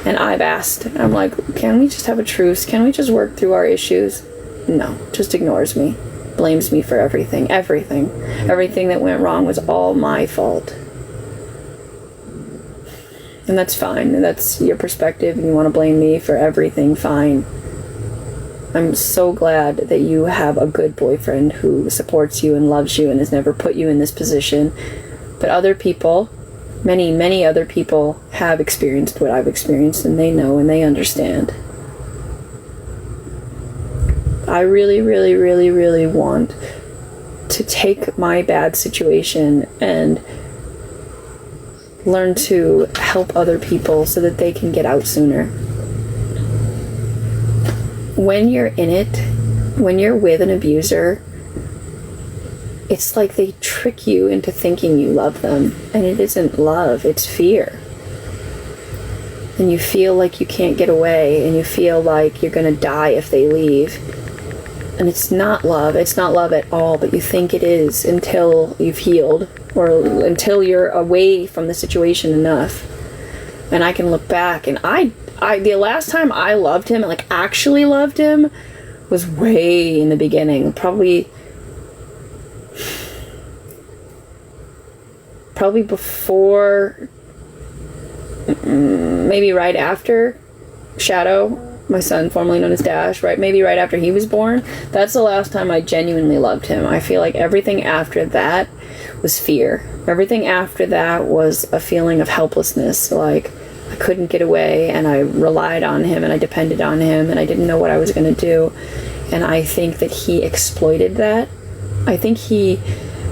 And I've asked, I'm like, can we just have a truce? Can we just work through our issues? No, just ignores me. Blames me for everything. Everything that went wrong was all my fault. And that's fine. That's your perspective, and you want to blame me for everything, fine. I'm so glad that you have a good boyfriend who supports you and loves you and has never put you in this position. But other people, many, many other people have experienced what I've experienced, and they know and they understand. I really, really, really, really want to take my bad situation and learn to help other people so that they can get out sooner. When you're in it, when you're with an abuser, it's like they trick you into thinking you love them, and it isn't love, it's fear. And you feel like you can't get away, and you feel like you're gonna die if they leave. And it's not love at all, but you think it is until you've healed, or until you're away from the situation enough. And I can look back, and the last time I loved him, like actually loved him, was way in the beginning. Probably before, maybe right after Shadow, my son, formerly known as Dash, maybe right after he was born. That's the last time I genuinely loved him. I feel like everything after that was fear. Everything after that was a feeling of helplessness, like I couldn't get away, and I relied on him, and I depended on him, and I didn't know what I was going to do. And I think that he exploited that. I think he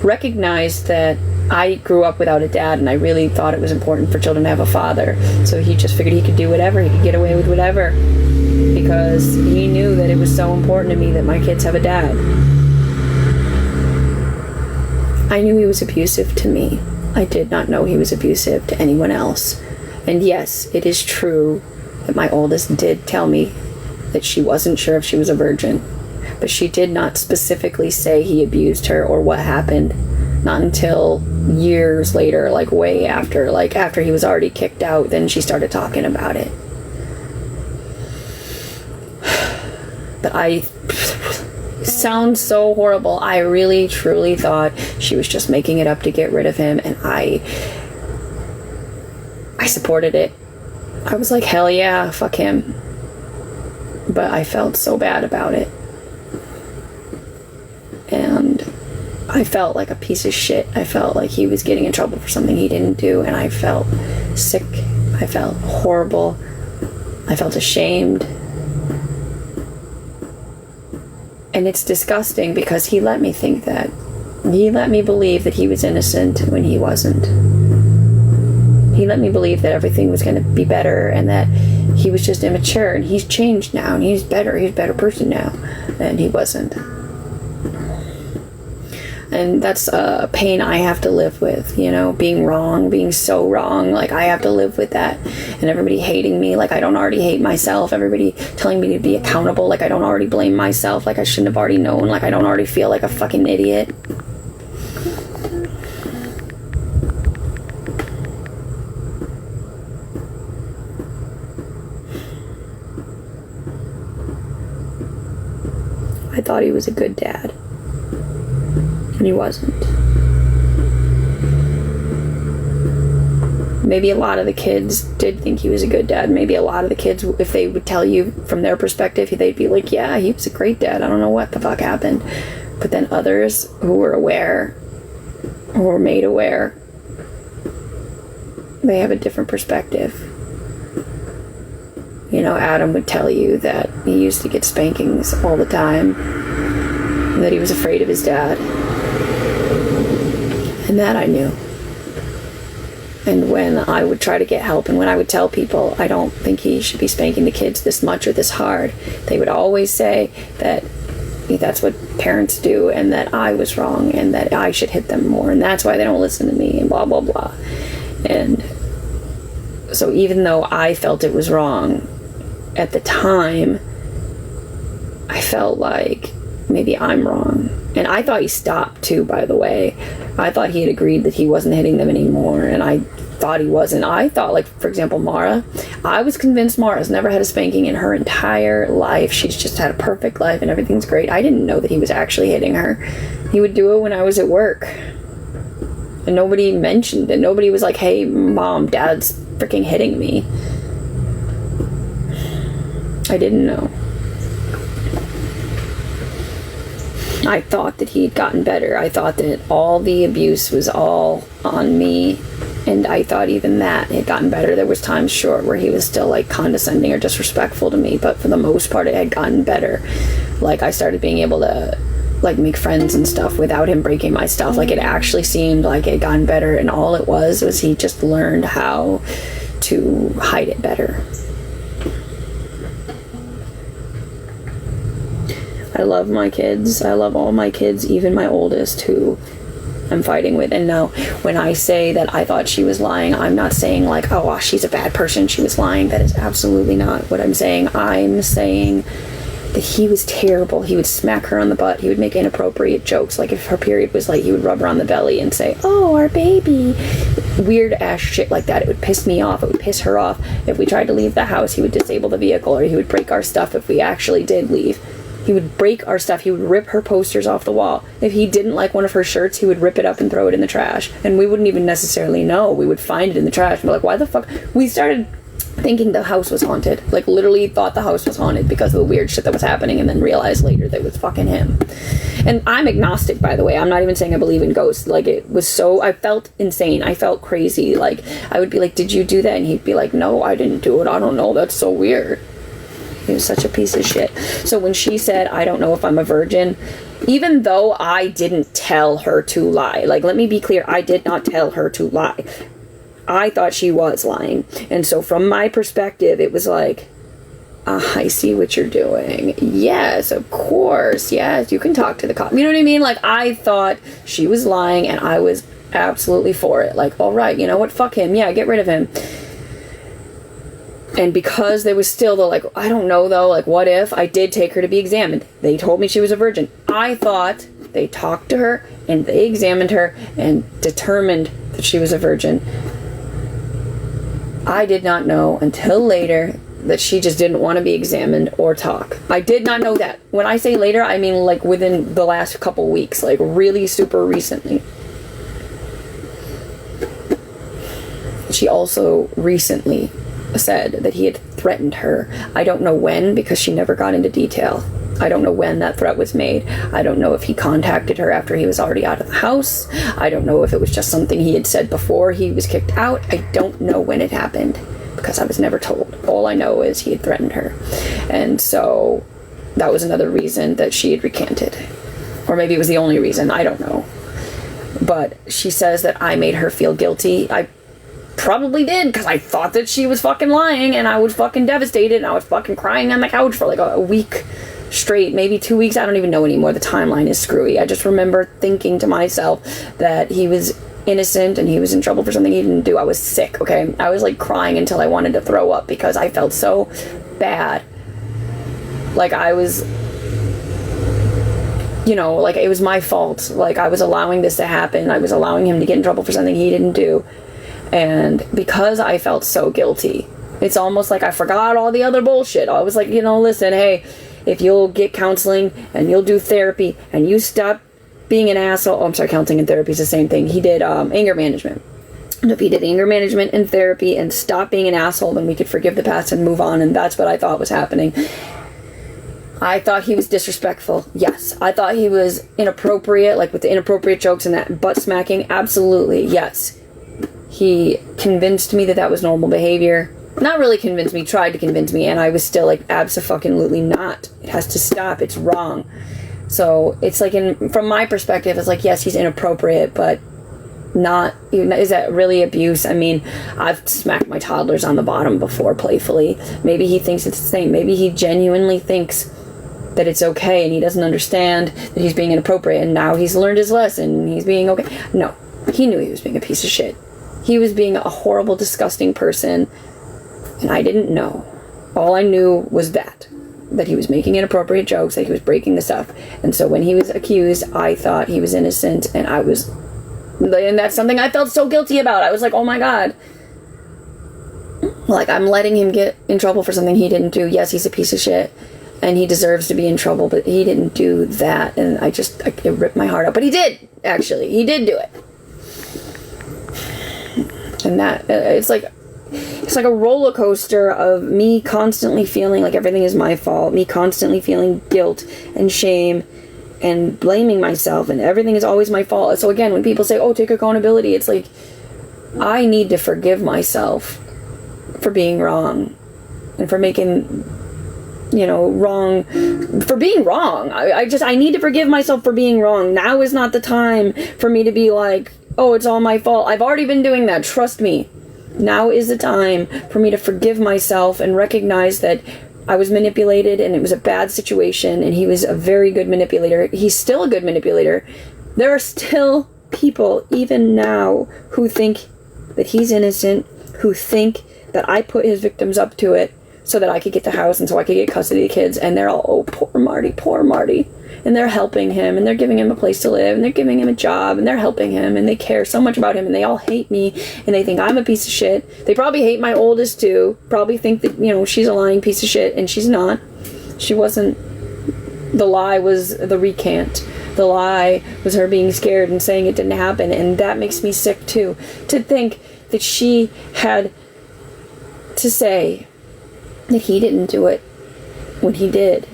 recognized that I grew up without a dad, and I really thought it was important for children to have a father. So he just figured he could do whatever, he could get away with whatever, because he knew that it was so important to me that my kids have a dad. I knew he was abusive to me. I did not know he was abusive to anyone else. And yes, it is true that my oldest did tell me that she wasn't sure if she was a virgin. But she did not specifically say he abused her or what happened. Not until years later, like way after, like after he was already kicked out, then she started talking about it. But sounds so horrible. I really, truly thought she was just making it up to get rid of him, and I supported it. I was like, hell yeah, fuck him. But I felt so bad about it. And I felt like a piece of shit. I felt like he was getting in trouble for something he didn't do, and I felt sick. I felt horrible. I felt ashamed. And it's disgusting because he let me think that. He let me believe that he was innocent when he wasn't. He let me believe that everything was going to be better and that he was just immature, and he's changed now and he's better. He's a better person now. And he wasn't. And that's a pain I have to live with, you know, being wrong, being so wrong. Like, I have to live with that. And everybody hating me, like I don't already hate myself. Everybody telling me to be accountable, like I don't already blame myself, like I shouldn't have already known, like I don't already feel like a fucking idiot. I thought he was a good dad. And he wasn't. Maybe a lot of the kids did think he was a good dad. Maybe a lot of the kids, if they would tell you from their perspective, they'd be like, yeah, he was a great dad. I don't know what the fuck happened. But then others who were aware, or were made aware, they have a different perspective. You know, Adam would tell you that he used to get spankings all the time, and that he was afraid of his dad. And that I knew. And when I would try to get help, and when I would tell people I don't think he should be spanking the kids this much or this hard, they would always say that that's what parents do, and that I was wrong, and that I should hit them more, and that's why they don't listen to me, and blah, blah, blah. And so even though I felt it was wrong, at the time, I felt like maybe I'm wrong. And I thought he stopped too, by the way. I thought he had agreed that he wasn't hitting them anymore, and I thought he wasn't. I thought, like, for example, Mara, I was convinced Mara's never had a spanking in her entire life. She's just had a perfect life and everything's great. I didn't know that he was actually hitting her. He would do it when I was at work. And nobody mentioned it. Nobody was like, hey, Mom, Dad's freaking hitting me. I didn't know. I thought that he'd gotten better. I thought that all the abuse was all on me. And I thought even that had gotten better. There was times, sure, where he was still, like, condescending or disrespectful to me. But for the most part, it had gotten better. Like, I started being able to, like, make friends and stuff without him breaking my stuff. Like, it actually seemed like it had gotten better. And all it was he just learned how to hide it better. I love my kids. I love all my kids, even my oldest, who I'm fighting with. And now, when I say that I thought she was lying, I'm not saying like, oh, she's a bad person, she was lying. That is absolutely not what I'm saying. I'm saying that he was terrible. He would smack her on the butt. He would make inappropriate jokes. Like, if her period was late, he would rub her on the belly and say, oh, our baby. Weird ass shit like that. It would piss me off. It would piss her off. If we tried to leave the house, he would disable the vehicle, or he would break our stuff if we actually did leave. He would break our stuff. He would rip her posters off the wall. If he didn't like one of her shirts, he would rip it up and throw it in the trash. And we wouldn't even necessarily know. We would find it in the trash and be like, why the fuck? We started thinking the house was haunted. Like, literally thought the house was haunted because of the weird shit that was happening, and then realized later that it was fucking him. And I'm agnostic, by the way. I'm not even saying I believe in ghosts. Like, it was so... I felt insane. I felt crazy. Like, I would be like, did you do that? And he'd be like, no, I didn't do it. I don't know. That's so weird. He was such a piece of shit. So when she said, I don't know if I'm a virgin, even though I didn't tell her to lie, like, let me be clear, I did not tell her to lie. I thought she was lying. And so from my perspective, it was like, I see what you're doing. Yes, of course. Yes, you can talk to the cop. You know what I mean? Like, I thought she was lying, and I was absolutely for it. Like, all right, you know what? Fuck him. Yeah, get rid of him. And because there was still the, like, I don't know, though, like, what if I did take her to be examined? They told me she was a virgin. I thought they talked to her, and they examined her, and determined that she was a virgin. I did not know until later that she just didn't want to be examined or talk. I did not know that. When I say later, I mean, like, within the last couple weeks. Like, really super recently. She also recently said that he had threatened her. I don't know when, because she never got into detail. I don't know when that threat was made. I don't know if he contacted her after he was already out of the house. I don't know if it was just something he had said before he was kicked out. I don't know when it happened, because I was never told. All I know is he had threatened her. And so that was another reason that she had recanted. Or maybe it was the only reason. I don't know. But she says that I made her feel guilty. I probably did, because I thought that she was fucking lying, and I was fucking devastated, and I was fucking crying on the couch for like a week straight, maybe 2 weeks. I don't even know anymore. The timeline is screwy. I just remember thinking to myself that he was innocent and he was in trouble for something he didn't do. I was sick, okay? I was like crying until I wanted to throw up because I felt so bad. Like, I was, you know, like, it was my fault. Like, I was allowing this to happen. I was allowing him to get in trouble for something he didn't do. And because I felt so guilty, it's almost like I forgot all the other bullshit. I was like, you know, listen, hey, if you'll get counseling and you'll do therapy and you stop being an asshole. Oh, I'm sorry, counseling and therapy is the same thing. He did anger management. And if he did anger management and therapy and stop being an asshole, then we could forgive the past and move on. And that's what I thought was happening. I thought he was disrespectful. Yes. I thought he was inappropriate, like with the inappropriate jokes and that butt smacking. Absolutely. Yes. He convinced me that that was normal behavior. Not really convinced me, tried to convince me, and I was still like, abso-fucking-lutely not. It has to stop. It's wrong. So it's like, from my perspective, it's like, yes, he's inappropriate, but not, is that really abuse? I mean, I've smacked my toddlers on the bottom before, playfully. Maybe he thinks it's the same. Maybe he genuinely thinks that it's okay, and he doesn't understand that he's being inappropriate, and now he's learned his lesson, and he's being okay. No, he knew he was being a piece of shit. He was being a horrible, disgusting person, and I didn't know. All I knew was that he was making inappropriate jokes, that he was breaking the stuff. And so when he was accused, I thought he was innocent, and I was And that's something I felt so guilty about. I was like, oh my God. Like, I'm letting him get in trouble for something he didn't do. Yes, he's a piece of shit, and he deserves to be in trouble, but he didn't do that, and it ripped my heart out. But he did, actually. He did do it. And that, it's like a roller coaster of me constantly feeling like everything is my fault, me constantly feeling guilt and shame and blaming myself, and everything is always my fault. So again, when people say, oh, take accountability, it's like, I need to forgive myself for being wrong and for making, for being wrong. I need to forgive myself for being wrong. Now is not the time for me to be like, oh, it's all my fault. I've already been doing that. Trust me. Now is the time for me to forgive myself and recognize that I was manipulated and it was a bad situation, and he was a very good manipulator. He's still a good manipulator. There are still people, even now, who think that he's innocent, who think that I put his victims up to it so that I could get the house and so I could get custody of the kids, and they're all, oh, poor Marty. And they're helping him, and they're giving him a place to live, and they're giving him a job, and they're helping him, and they care so much about him, and they all hate me, and they think I'm a piece of shit. They probably hate my oldest too, probably think that, she's a lying piece of shit, and she's not. She wasn't. The lie was the recant. The lie was her being scared and saying it didn't happen, and that makes me sick too. To think that she had to say that he didn't do it when he did,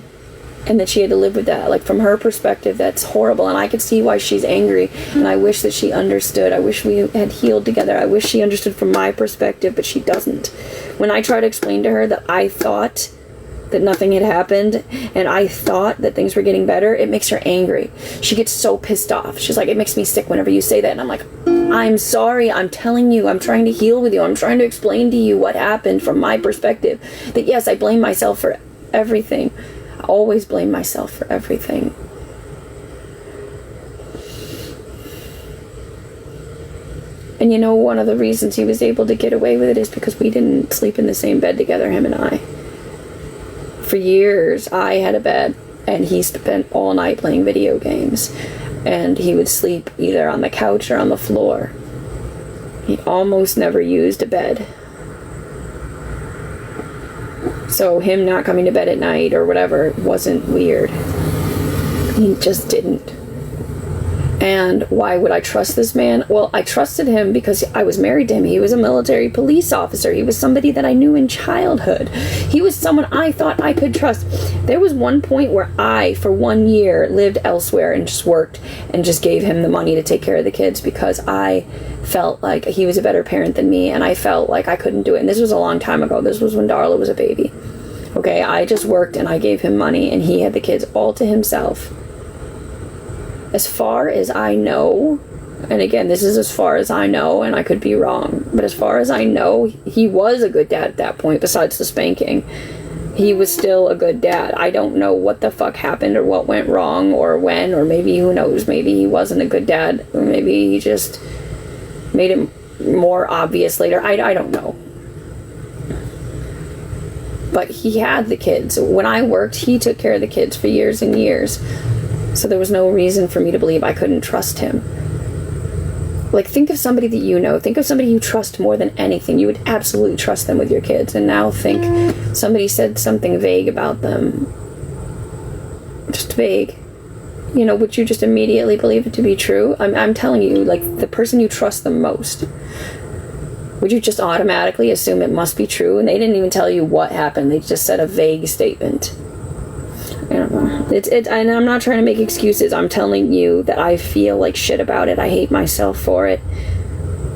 and that she had to live with that. Like, from her perspective, that's horrible, and I could see why she's angry, and I wish that she understood. I wish we had healed together. I wish she understood from my perspective, but she doesn't. When I try to explain to her that I thought that nothing had happened, and I thought that things were getting better, it makes her angry. She gets so pissed off. She's like, it makes me sick whenever you say that. And I'm like, I'm sorry. I'm telling you. I'm trying to heal with you. I'm trying to explain to you what happened from my perspective. That yes, I blame myself for everything. I always blame myself for everything. And one of the reasons he was able to get away with it is because we didn't sleep in the same bed together, him and I. For years, I had a bed, and he spent all night playing video games. And he would sleep either on the couch or on the floor. He almost never used a bed. So him not coming to bed at night or whatever wasn't weird. He just didn't. And why would I trust this man? Well, I trusted him because I was married to him. He was a military police officer. He was somebody that I knew in childhood. He was someone I thought I could trust. There was one point where I, for 1 year, lived elsewhere and just worked and just gave him the money to take care of the kids because I felt like he was a better parent than me, and I felt like I couldn't do it. And this was a long time ago. This was when Darla was a baby. Okay, I just worked and I gave him money, and he had the kids all to himself. As far as I know, and again, this is as far as I know, and I could be wrong, but as far as I know, he was a good dad at that point, besides the spanking. He was still a good dad. I don't know what the fuck happened or what went wrong or when, or maybe, who knows, maybe he wasn't a good dad, or maybe he just made it more obvious later. I don't know. But he had the kids. When I worked, he took care of the kids for years and years. So there was no reason for me to believe I couldn't trust him. Like, think of somebody that you know. Think of somebody you trust more than anything. You would absolutely trust them with your kids. And now think somebody said something vague about them. Just vague. Would you just immediately believe it to be true? I'm telling you, like, the person you trust the most. Would you just automatically assume it must be true? And they didn't even tell you what happened. They just said a vague statement. I don't know. And I'm not trying to make excuses. I'm telling you that I feel like shit about it. I hate myself for it.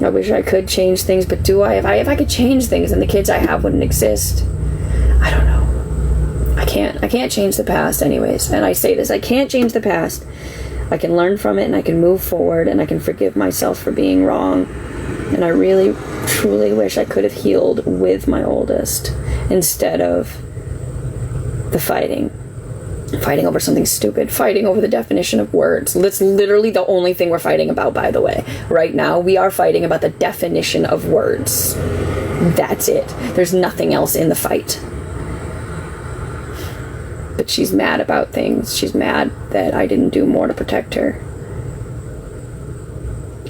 I wish I could change things, but do I? If I could change things, then the kids I have wouldn't exist. I don't know. I can't change the past anyways. And I say this, I can't change the past. I can learn from it, and I can move forward, and I can forgive myself for being wrong. And I really, truly wish I could have healed with my oldest instead of the fighting over something stupid, fighting over the definition of words. That's literally the only thing we're fighting about, by the way. Right now, we are fighting about the definition of words. That's it. There's nothing else in the fight. But she's mad about things. She's mad that I didn't do more to protect her.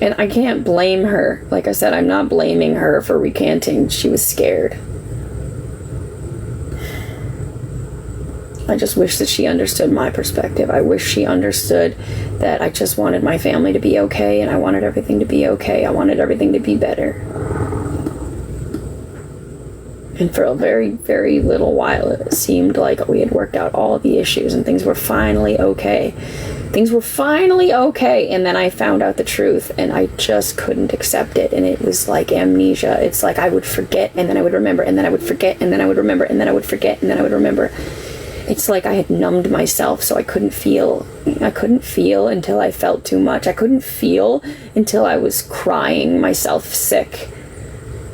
And I can't blame her. Like I said, I'm not blaming her for recanting. She was scared. I just wish that she understood my perspective. I wish she understood that I just wanted my family to be okay, and I wanted everything to be okay. I wanted everything to be better. And for a very, very little while, it seemed like we had worked out all of the issues and things were finally okay. Things were finally okay, and then I found out the truth, and I just couldn't accept it, and it was like amnesia. It's like I would forget, and then I would remember, and then I would forget, and then I would remember, and then I would forget, and then I would remember. It's like I had numbed myself, so I couldn't feel. I couldn't feel until I felt too much. I couldn't feel until I was crying myself sick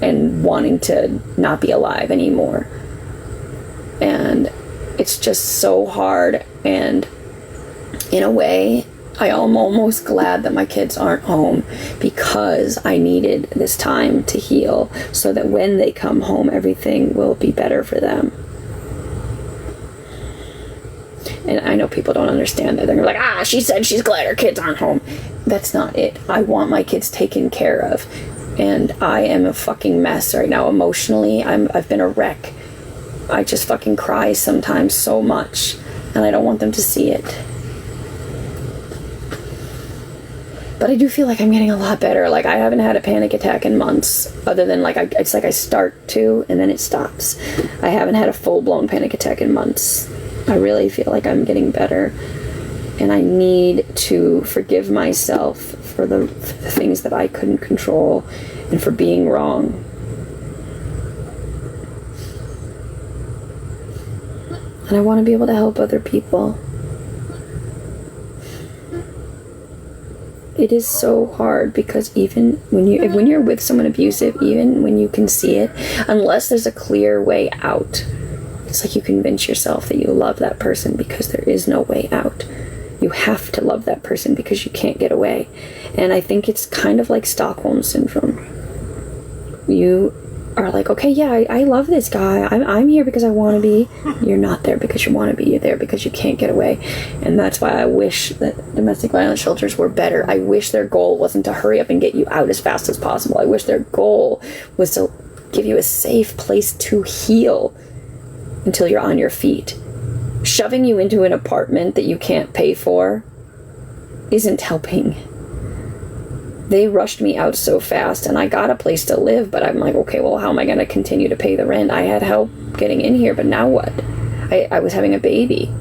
and wanting to not be alive anymore. And it's just so hard, and in a way, I'm almost glad that my kids aren't home, because I needed this time to heal so that when they come home, everything will be better for them. And I know people don't understand that. They're like, she said she's glad her kids aren't home. That's not it. I want my kids taken care of. And I am a fucking mess right now. Emotionally, I've been a wreck. I just fucking cry sometimes so much. And I don't want them to see it. But I do feel like I'm getting a lot better. Like, I haven't had a panic attack in months. Other than, like, it's like I start to, and then it stops. I haven't had a full-blown panic attack in months. I really feel like I'm getting better, and I need to forgive myself for the things that I couldn't control and for being wrong. And I want to be able to help other people. It is so hard, because even when you're with someone abusive, even when you can see it, unless there's a clear way out, it's like you convince yourself that you love that person because there is no way out. You have to love that person because you can't get away. And I think it's kind of like Stockholm Syndrome. You are like, okay, yeah, I love this guy. I'm here because I want to be. You're not there because you want to be. You're there because you can't get away. And that's why I wish that domestic violence shelters were better. I wish their goal wasn't to hurry up and get you out as fast as possible. I wish their goal was to give you a safe place to heal until you're on your feet. Shoving you into an apartment that you can't pay for isn't helping. They rushed me out so fast, and I got a place to live, but I'm like, okay, well, how am I going to continue to pay the rent? I had help getting in here, but now what? I was having a baby.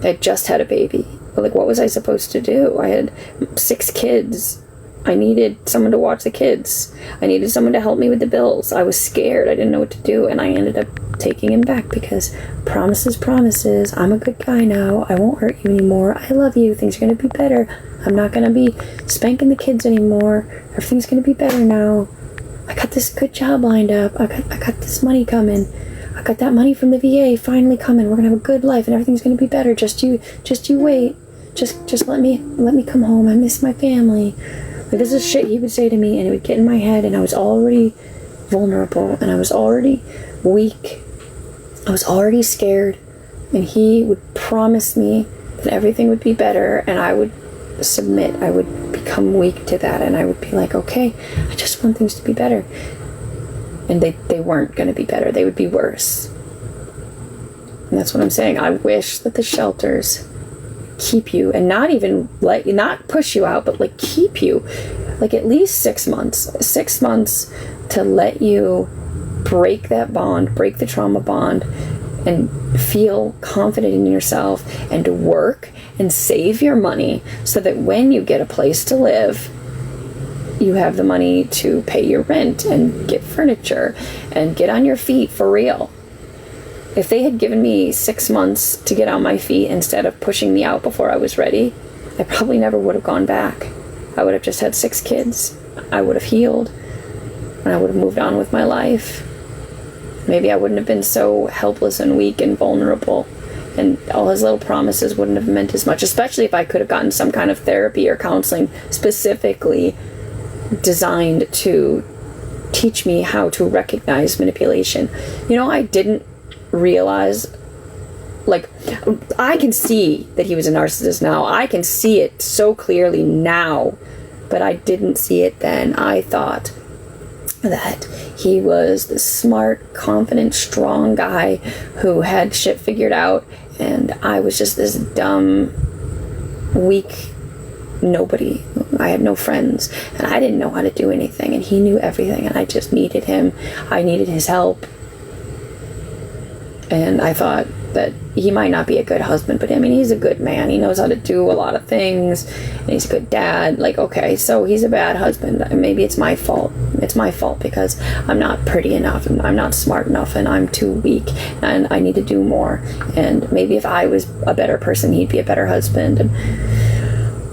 I had just had a baby. But, like, what was I supposed to do? I had 6 kids. I needed someone to watch the kids. I needed someone to help me with the bills. I was scared. I didn't know what to do, and I ended up taking him back because promises. I'm a good guy now. I won't hurt you anymore. I love you. Things are going to be better. I'm not going to be spanking the kids anymore. Everything's going to be better now. I got this good job lined up. I got this money coming. I got that money from the VA finally coming. We're going to have a good life, and everything's going to be better. Just you wait. Just let me come home. I miss my family. Like, this is shit he would say to me, and it would get in my head, and I was already vulnerable, and I was already weak. I was already scared, and he would promise me that everything would be better, and I would submit. I would become weak to that, and I would be like, okay, I just want things to be better. And they weren't going to be better. They would be worse. And that's what I'm saying. I wish that the shelters keep you, and not push you out, but like keep you, like at least 6 months. 6 months to let you break that bond, break the trauma bond, and feel confident in yourself, and to work and save your money so that when you get a place to live, you have the money to pay your rent and get furniture and get on your feet for real. If they had given me 6 months to get on my feet instead of pushing me out before I was ready, I probably never would have gone back. I would have just had 6 kids. I would have healed, and I would have moved on with my life. Maybe I wouldn't have been so helpless and weak and vulnerable, and all his little promises wouldn't have meant as much, especially if I could have gotten some kind of therapy or counseling specifically designed to teach me how to recognize manipulation. You know, I didn't realize, like, I can see that he was a narcissist now. I can see it so clearly now but I didn't see it then. I thought that he was this smart, confident, strong guy who had shit figured out, and I was just this dumb, weak nobody. I had no friends, and I didn't know how to do anything, and he knew everything, and I just needed him. I needed his help. And I thought that he might not be a good husband, but I mean, he's a good man. He knows how to do a lot of things, and he's a good dad. Like, okay, so he's a bad husband. Maybe it's my fault. It's my fault because I'm not pretty enough, and I'm not smart enough, and I'm too weak, and I need to do more. And maybe if I was a better person, he'd be a better husband. And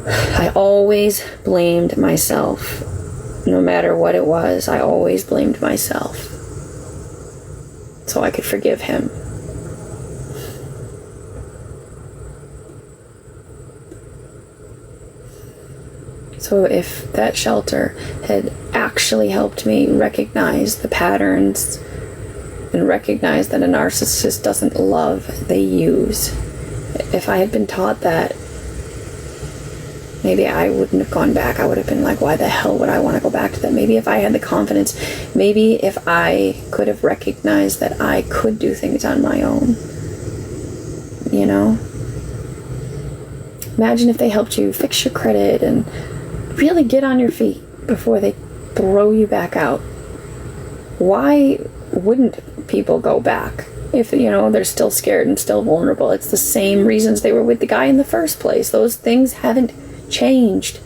I always blamed myself. No matter what it was, I always blamed myself. So I could forgive him. So if that shelter had actually helped me recognize the patterns and recognize that a narcissist doesn't love, they use. If I had been taught that, maybe I wouldn't have gone back. I would have been like, why the hell would I want to go back to that? Maybe if I had the confidence, maybe if I could have recognized that I could do things on my own, you know? Imagine if they helped you fix your credit and really get on your feet before they throw you back out. Why wouldn't people go back if, you know, they're still scared and still vulnerable? It's the same reasons they were with the guy in the first place. Those things haven't changed.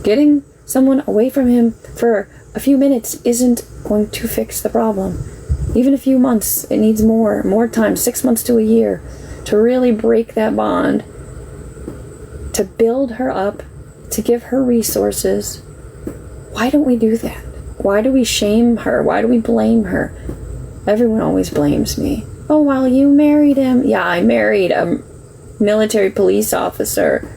Getting someone away from him for a few minutes isn't going to fix the problem. Even a few months, it needs more time, 6 months to a year, to really break that bond, to build her up, to give her resources. Why don't we do that? Why do we shame her? Why do we blame her? Everyone always blames me. Oh, well, you married him. Yeah, I married a military police officer.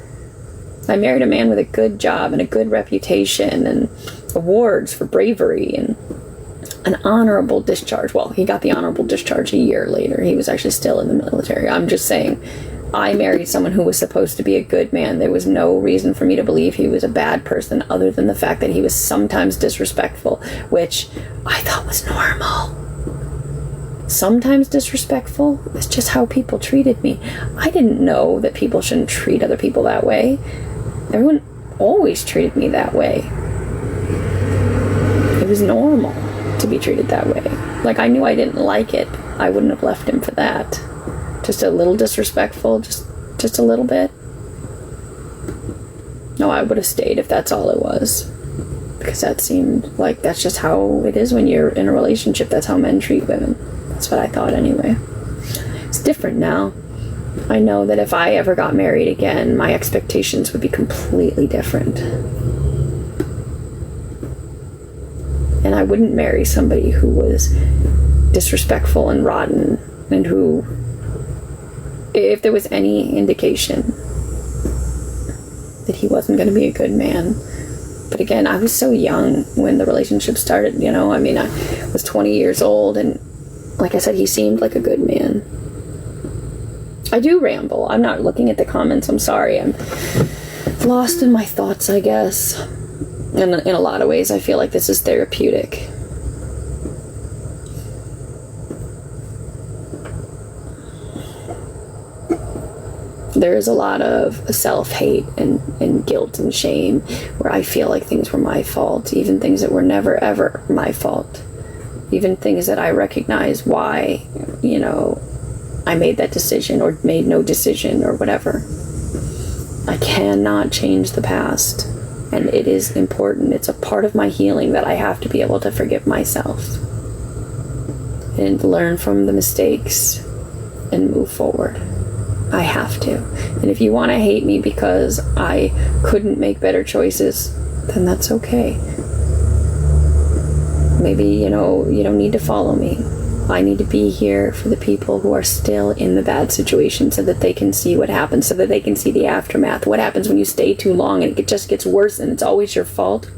I married a man with a good job and a good reputation and awards for bravery and an honorable discharge. Well, he got the honorable discharge a year later. He was actually still in the military. I'm just saying, I married someone who was supposed to be a good man. There was no reason for me to believe he was a bad person other than the fact that he was sometimes disrespectful, which I thought was normal. Sometimes disrespectful. It's just how people treated me. I didn't know that people shouldn't treat other people that way. Everyone always treated me that way. It was normal to be treated that way. Like, I knew I didn't like it. I wouldn't have left him for that. Just a little disrespectful, just a little bit. No, I would have stayed if that's all it was. Because that seemed like that's just how it is when you're in a relationship. That's how men treat women. That's what I thought anyway. It's different now. I know that if I ever got married again, my expectations would be completely different. And I wouldn't marry somebody who was disrespectful and rotten, and who, if there was any indication that he wasn't going to be a good man. But again, I was so young when the relationship started, you know. I mean, I was 20 years old, and like I said, he seemed like a good man. I do ramble. I'm not looking at the comments. I'm sorry. I'm lost in my thoughts, I guess. And in a lot of ways, I feel like this is therapeutic. There is a lot of self-hate and guilt and shame where I feel like things were my fault, even things that were never, ever my fault. Even things that I recognize why, you know, I made that decision or made no decision or whatever. I cannot change the past, and it is important. It's a part of my healing that I have to be able to forgive myself and learn from the mistakes and move forward. I have to. And if you want to hate me because I couldn't make better choices, then that's okay. Maybe, you know, you don't need to follow me. I need to be here for the people who are still in the bad situation so that they can see what happens, so that they can see the aftermath. What happens when you stay too long and it just gets worse and it's always your fault?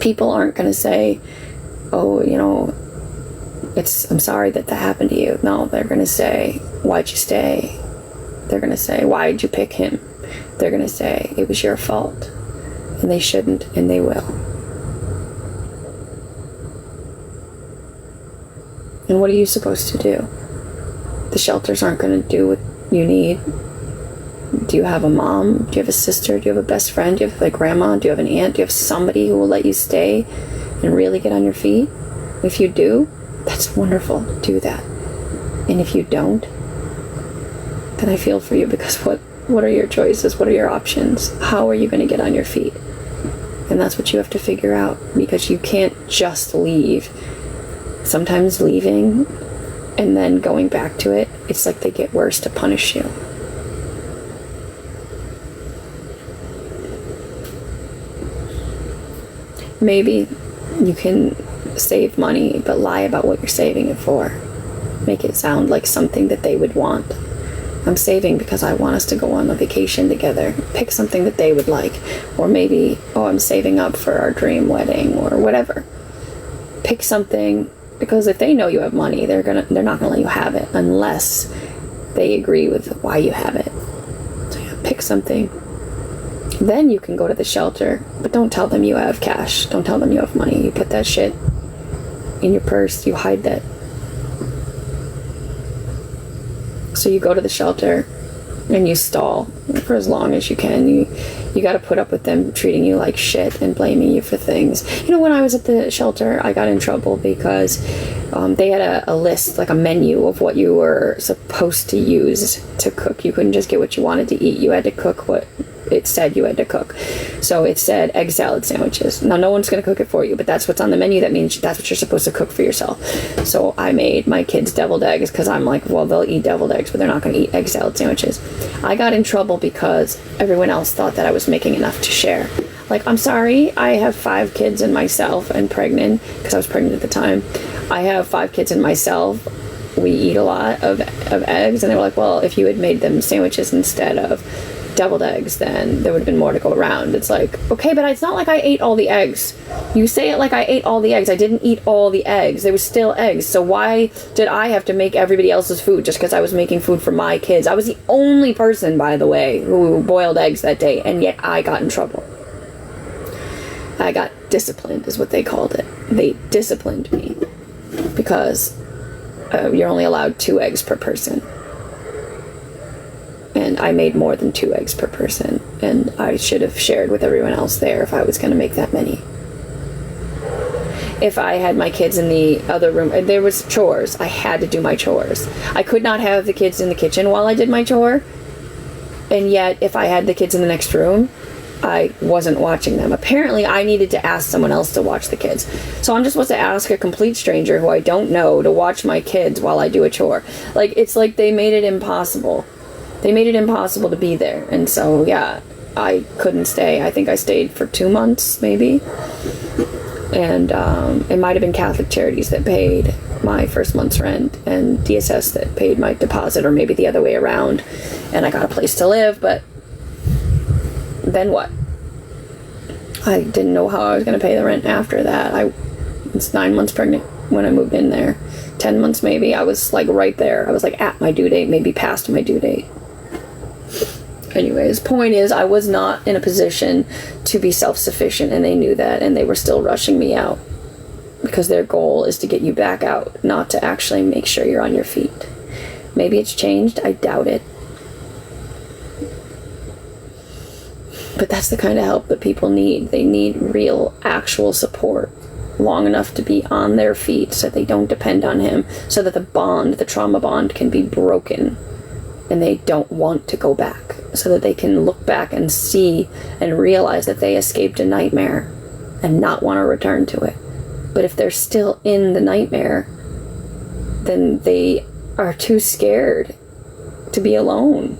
People aren't going to say, oh, you know, I'm sorry that happened to you. No, they're going to say, why'd you stay? They're going to say, why'd you pick him? They're going to say, it was your fault. And they shouldn't, and they will. And what are you supposed to do? The shelters aren't going to do what you need. Do you have a mom? Do you have a sister? Do you have a best friend? Do you have a grandma? Do you have an aunt? Do you have somebody who will let you stay and really get on your feet? If you do, that's wonderful. Do that. And if you don't, then I feel for you, because what are your choices? What are your options? How are you going to get on your feet? And that's what you have to figure out, because you can't just leave. Sometimes leaving and then going back to it, it's like they get worse to punish you. Maybe you can save money, but lie about what you're saving it for. Make it sound like something that they would want. I'm saving because I want us to go on a vacation together. Pick something that they would like. Or maybe, I'm saving up for our dream wedding, or whatever. Pick something, because if they know you have money, they're not gonna let you have it unless they agree with why you have it. So yeah, pick something. Then you can go to the shelter, but don't tell them you have cash. Don't tell them you have money. You put that shit in your purse. You hide that. So you go to the shelter and you stall for as long as you can. You got to put up with them treating you like shit and blaming you for things. When I was at the shelter, I got in trouble because they had a list, like a menu of what you were supposed to use to cook. You couldn't just get what you wanted to eat. You had to cook what it said you had to cook. So it said egg salad sandwiches. Now, no one's going to cook it for you, but that's what's on the menu. That means that's what you're supposed to cook for yourself. So I made my kids deviled eggs, because I'm like, well, they'll eat deviled eggs, but they're not going to eat egg salad sandwiches. I got in trouble because everyone else thought that I was making enough to share. Like, I'm sorry, I have 5 kids and myself, and pregnant, because I was pregnant at the time. I have 5 kids and myself. We eat a lot of eggs. And they were like, well, if you had made them sandwiches instead of deviled eggs, then there would have been more to go around. It's like, okay, but it's not like I ate all the eggs. You say it like I ate all the eggs. I didn't eat all the eggs. There was still eggs. So why did I have to make everybody else's food just because I was making food for my kids? I was the only person, by the way, who boiled eggs that day, and yet I got in trouble. I got disciplined, is what they called it. They disciplined me because you're only allowed 2 eggs per person. And I made more than 2 eggs per person. And I should have shared with everyone else there if I was going to make that many. If I had my kids in the other room, and there was chores, I had to do my chores. I could not have the kids in the kitchen while I did my chore. And yet, if I had the kids in the next room, I wasn't watching them. Apparently, I needed to ask someone else to watch the kids. So I'm just supposed to ask a complete stranger who I don't know to watch my kids while I do a chore. Like, it's like they made it impossible. They made it impossible to be there. And so, yeah, I couldn't stay. I think I stayed for 2 months, maybe. And it might have been Catholic Charities that paid my first month's rent, and DSS that paid my deposit, or maybe the other way around. And I got a place to live, but then what? I didn't know how I was going to pay the rent after that. I was 9 months pregnant when I moved in there. 10 months maybe. I was like right there. I was like at my due date, maybe past my due date. Anyways, point is, I was not in a position to be self-sufficient, and they knew that, and they were still rushing me out, because their goal is to get you back out, not to actually make sure you're on your feet. Maybe it's changed. I doubt it. But that's the kind of help that people need. They need real, actual support long enough to be on their feet so they don't depend on him, so that the trauma bond can be broken, and they don't want to go back, so that they can look back and see and realize that they escaped a nightmare and not want to return to it. But if they're still in the nightmare, then they are too scared to be alone.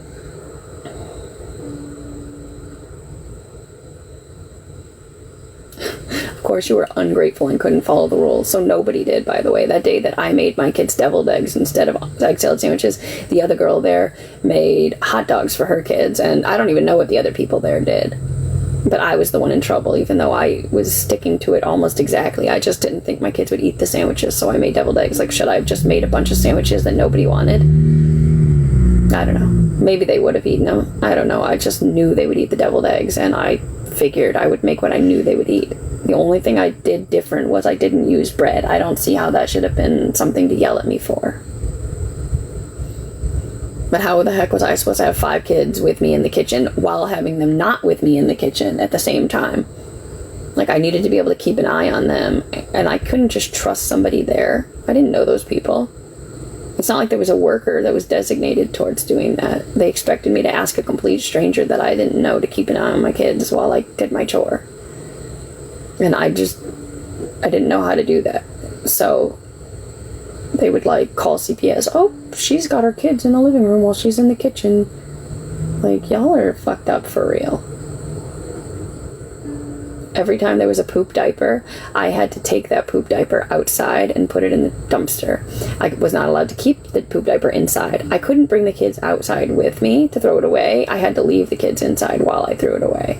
Of course, you were ungrateful and couldn't follow the rules, so nobody did, by the way. That day that I made my kids deviled eggs instead of egg salad sandwiches, the other girl there made hot dogs for her kids, and I don't even know what the other people there did. But I was the one in trouble, even though I was sticking to it almost exactly. I just didn't think my kids would eat the sandwiches, so I made deviled eggs. Like, should I have just made a bunch of sandwiches that nobody wanted? I don't know. Maybe they would have eaten them. I don't know. I just knew they would eat the deviled eggs, and I figured I would make what I knew they would eat. The only thing I did different was I didn't use bread. I don't see how that should have been something to yell at me for. But how the heck was I supposed to have 5 kids with me in the kitchen while having them not with me in the kitchen at the same time? Like, I needed to be able to keep an eye on them, and I couldn't just trust somebody there. I didn't know those people. It's not like there was a worker that was designated towards doing that. They expected me to ask a complete stranger that I didn't know to keep an eye on my kids while I did my chore. And I didn't know how to do that. So they would, like, call CPS. Oh, she's got her kids in the living room while she's in the kitchen. Like, y'all are fucked up for real. Every time there was a poop diaper, I had to take that poop diaper outside and put it in the dumpster. I was not allowed to keep the poop diaper inside. I couldn't bring the kids outside with me to throw it away. I had to leave the kids inside while I threw it away.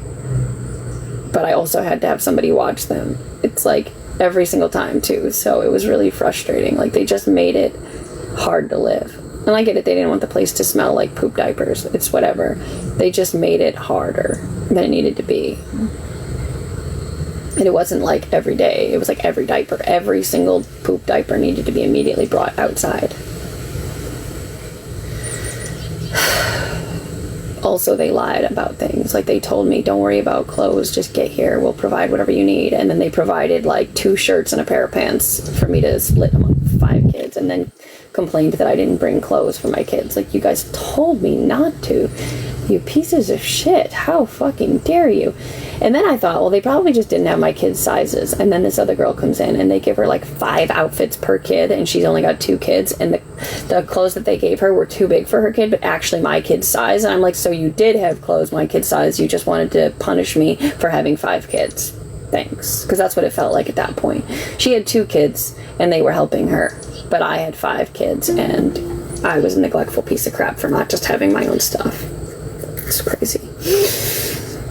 But I also had to have somebody watch them. It's like every single time too, so it was really frustrating. Like, they just made it hard to live. And I get it, they didn't want the place to smell like poop diapers. It's whatever. They just made it harder than it needed to be. And it wasn't like every day. It was like every diaper. Every single poop diaper needed to be immediately brought outside. Also, they lied about things. Like, they told me, don't worry about clothes, just get here, we'll provide whatever you need. And then they provided like 2 shirts and a pair of pants for me to split among 5 kids, and then complained that I didn't bring clothes for my kids. Like, you guys told me not to. You pieces of shit. How fucking dare you? And then I thought, well, they probably just didn't have my kids' sizes. And then this other girl comes in and they give her like 5 outfits per kid, and she's only got 2 kids, and the clothes that they gave her were too big for her kid, but actually my kid's size. And I'm like, so you did have clothes my kid's size, you just wanted to punish me for having 5 kids. Thanks. Because that's what it felt like at that point. She had 2 kids and they were helping her, but I had 5 kids and I was a neglectful piece of crap for not just having my own stuff. It's crazy.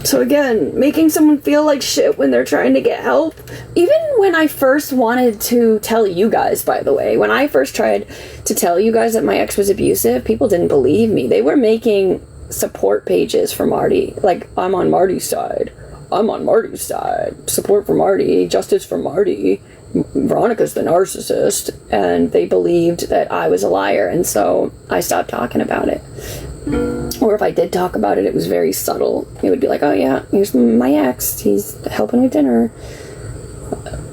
So again, making someone feel like shit when they're trying to get help. Even when I first wanted to tell you guys, by the way, when I first tried to tell you guys that my ex was abusive, people didn't believe me. They were making support pages for Marty. Like, I'm on Marty's side. I'm on Marty's side. Support for Marty. Justice for Marty. Veronica's the narcissist. And they believed that I was a liar. And so I stopped talking about it. Or if I did talk about it, it was very subtle. It would be like, oh yeah, here's my ex. He's helping with dinner.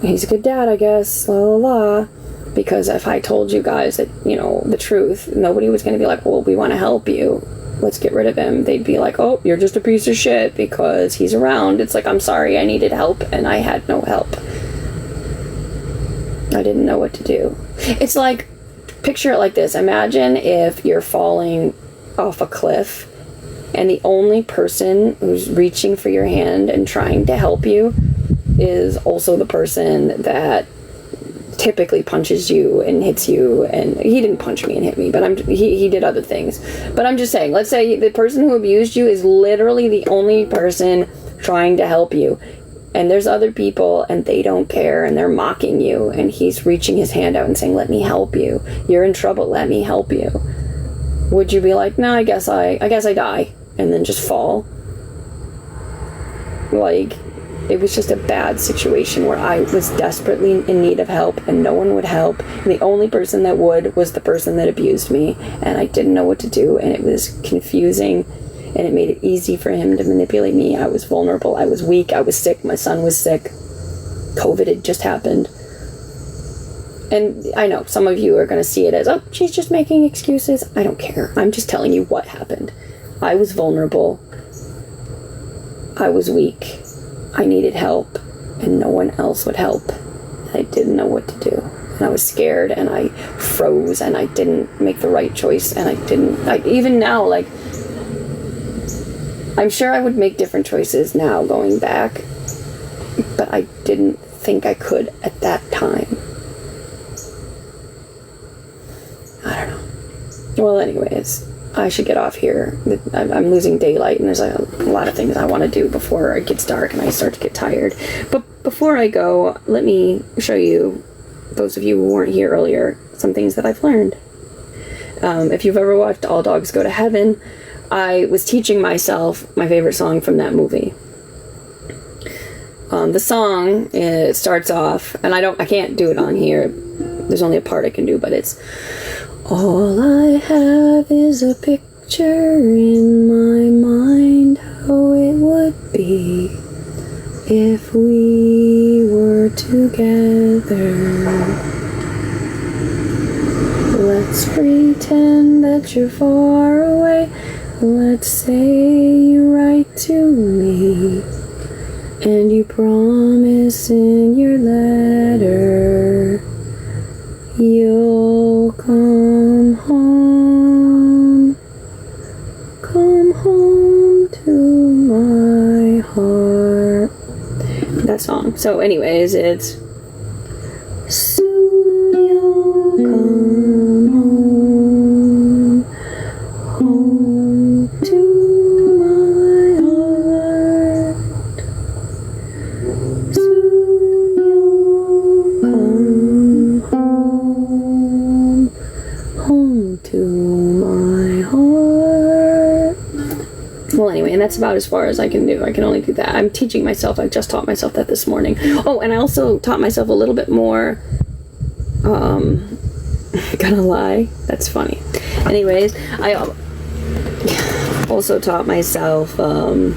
He's a good dad, I guess. La la la. Because if I told you guys that, you know, the truth, nobody was going to be like, well, we want to help you. Let's get rid of him. They'd be like, oh, you're just a piece of shit because he's around. It's like, I'm sorry, I needed help and I had no help. I didn't know what to do. It's like, picture it like this. Imagine if you're falling off a cliff and the only person who's reaching for your hand and trying to help you is also the person that typically punches you and hits you. And he didn't punch me and hit me, but he did other things. But I'm just saying, let's say the person who abused you is literally the only person trying to help you, and there's other people and they don't care and they're mocking you, and he's reaching his hand out and saying, let me help you, you're in trouble, let me help you. Would you be like, no, I guess I die, and then just fall? Like, it was just a bad situation where I was desperately in need of help and no one would help. And the only person that would was the person that abused me, and I didn't know what to do, and it was confusing, and it made it easy for him to manipulate me. I was vulnerable, I was weak, I was sick, my son was sick. COVID had just happened. And I know some of you are going to see it as, oh, she's just making excuses. I don't care. I'm just telling you what happened. I was vulnerable. I was weak. I needed help. And no one else would help. And I didn't know what to do. And I was scared and I froze and I didn't make the right choice. And even now, like, I'm sure I would make different choices now going back. But I didn't think I could at that time. I don't know. Well, anyways, I should get off here. I'm losing daylight, and there's a lot of things I want to do before it gets dark and I start to get tired. But before I go, let me show you, those of you who weren't here earlier, some things that I've learned. If you've ever watched All Dogs Go to Heaven, I was teaching myself my favorite song from that movie. the song, it starts off, and I can't do it on here. There's only a part I can do, but it's all I have is a picture in my mind how it would be if we were together. Let's pretend that you're far away. Let's say you write to me, and you promise in your letter you'll come home to my heart. That song. So anyways, it's soon you'll come home to my heart. Soon you'll come home to my heart. Well, anyway, and that's about as far as I can do. I can only do that. I'm teaching myself. I just taught myself that this morning. Oh, and I also taught myself a little bit more. Gonna lie. That's funny. Anyways, I also taught myself, on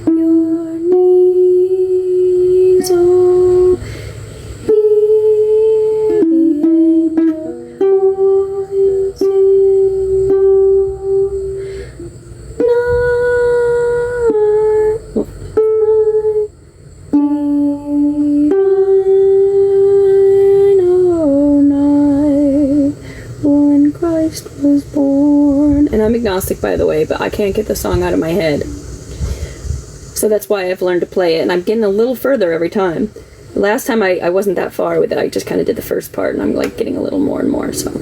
your knees, oh, hear the angel voice was born. And I'm agnostic, by the way, but I can't get the song out of my head. So that's why I've learned to play it, and I'm getting a little further every time. Last time I wasn't that far with it. I just kind of did the first part, and I'm like getting a little more and more, so.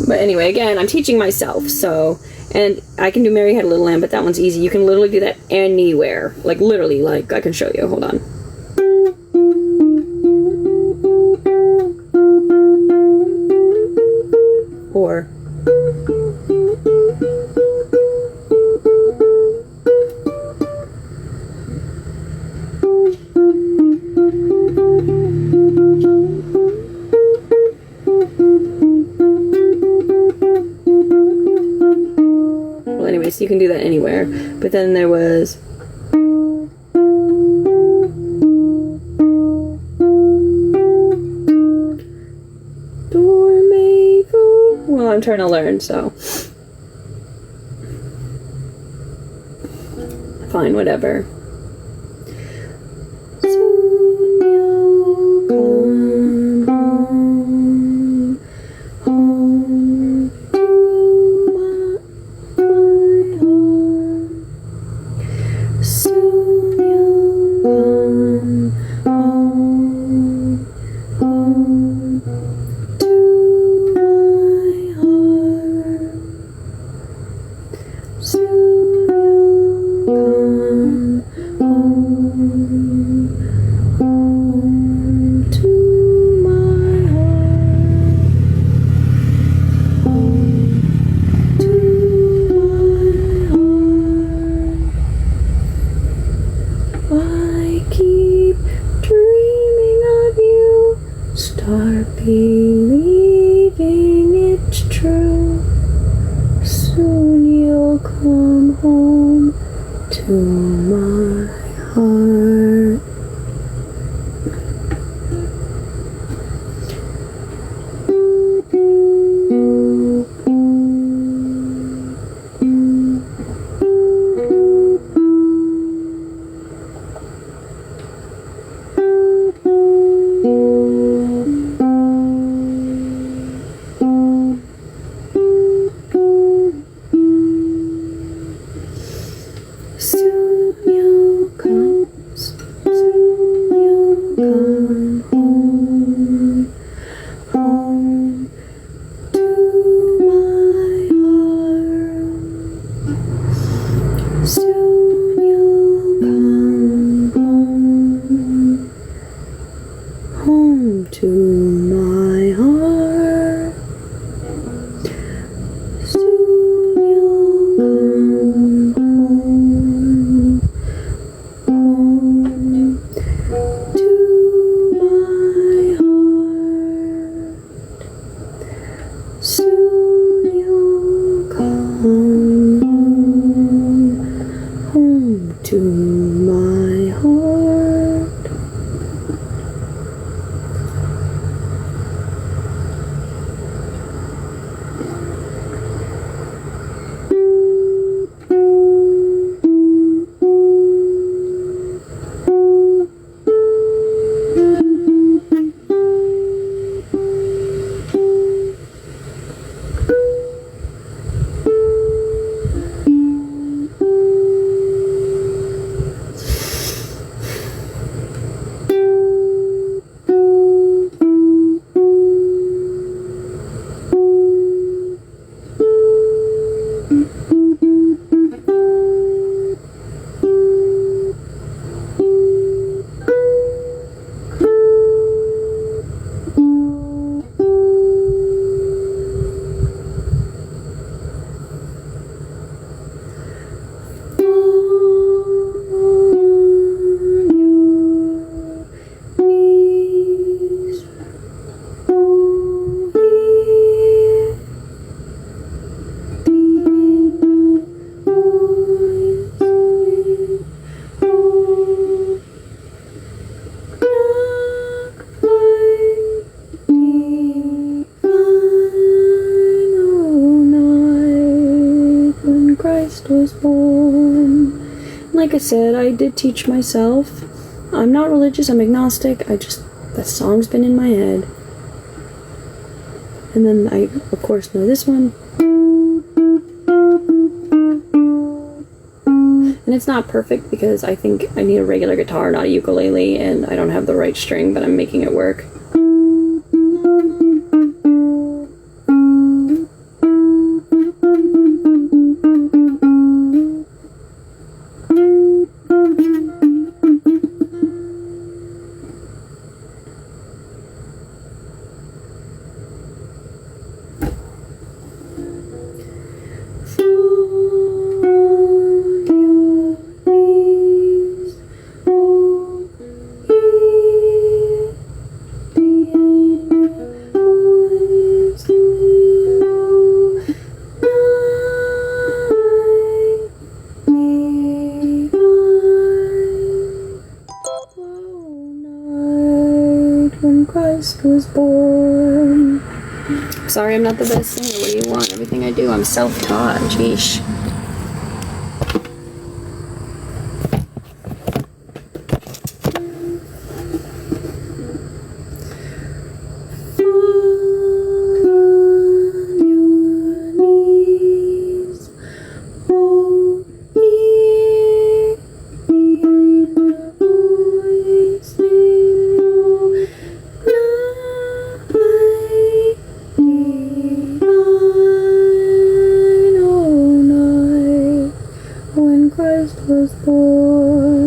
But anyway, again, I'm teaching myself, so, and I can do Mary Had a Little Lamb, but that one's easy. You can literally do that anywhere. Like, literally, like, I can show you. Hold on. Or... so you can do that anywhere. But then there was Dormavo. Well, I'm trying to learn, so fine, whatever. Home to to my heart. Christ was born. Like I said, I did teach myself. I'm not religious, I'm agnostic. That song's been in my head. And then I, of course, know this one. And it's not perfect because I think I need a regular guitar, not a ukulele, and I don't have the right string, but I'm making it work. When Christ was born. Sorry, I'm not the best singer. What do you want? Everything I do, I'm self-taught. Jeesh.